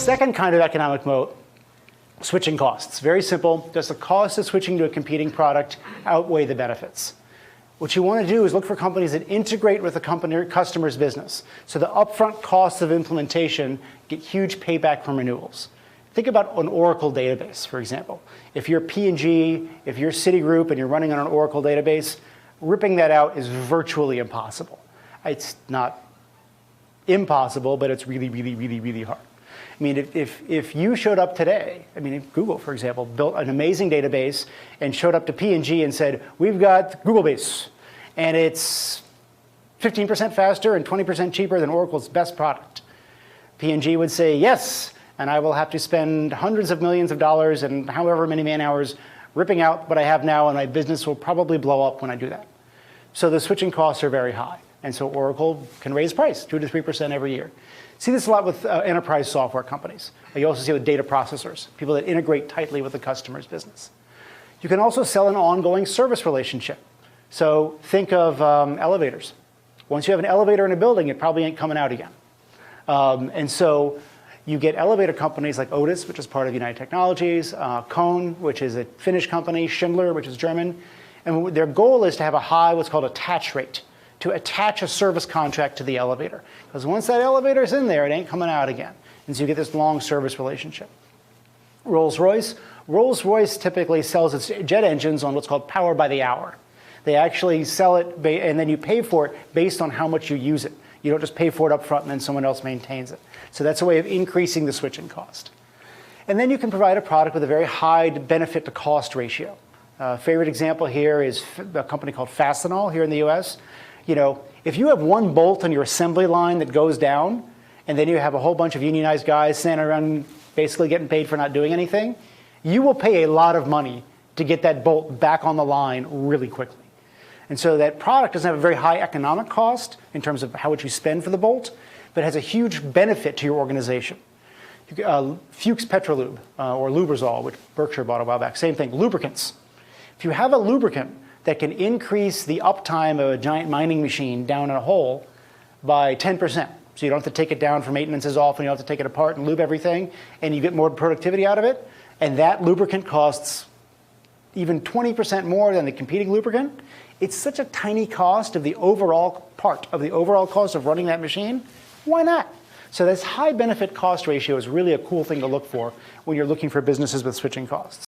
Second kind of economic moat, switching costs. Very simple. Does the cost of switching to a competing product outweigh the benefits? What you want to do is look for companies that integrate with the customer's business. So the upfront costs of implementation get huge payback from renewals. Think about an Oracle database, for example. If you're P&G, if you're Citigroup and you're running on an Oracle database, ripping that out is virtually impossible. It's not impossible, but it's really, really, really, really hard. I mean, if you showed up today, I mean, if Google, for example, built an amazing database and showed up to P&G and said, we've got Google Base, and it's 15% faster and 20% cheaper than Oracle's best product. P&G would say, yes, and I will have to spend hundreds of millions of dollars and however many man hours ripping out what I have now, and my business will probably blow up when I do that. So the switching costs are very high. And so Oracle can raise price 2 to 3% every year. See this a lot with enterprise software companies. You also see it with data processors, people that integrate tightly with the customer's business. You can also sell an ongoing service relationship. So think of elevators. Once you have an elevator in a building, it probably ain't coming out again. And so you get elevator companies like Otis, which is part of United Technologies, Kohn, which is a Finnish company, Schindler, which is German. And their goal is to have a high, what's called attach rate, to attach a service contract to the elevator. Because once that elevator's in there, it ain't coming out again. And so you get this long service relationship. Rolls-Royce. Rolls-Royce typically sells its jet engines on what's called power by the hour. They actually sell it, and then you pay for it based on how much you use it. You don't just pay for it up front and then someone else maintains it. So that's a way of increasing the switching cost. And then you can provide a product with a very high benefit to cost ratio. Favorite example here is a company called Fastenal here in the US. You know, if you have one bolt on your assembly line that goes down, and then you have a whole bunch of unionized guys standing around basically getting paid for not doing anything, you will pay a lot of money to get that bolt back on the line really quickly. And so that product doesn't have a very high economic cost in terms of how much you spend for the bolt, but it has a huge benefit to your organization. Fuchs Petrolube, or Lubrizol, which Berkshire bought a while back, same thing, lubricants. If you have a lubricant that can increase the uptime of a giant mining machine down in a hole by 10%. So you don't have to take it down for maintenance as often, you don't have to take it apart and lube everything, and you get more productivity out of it, and that lubricant costs even 20% more than the competing lubricant, it's such a tiny cost of the overall part of the overall cost of running that machine, why not? So this high benefit cost ratio is really a cool thing to look for when you're looking for businesses with switching costs.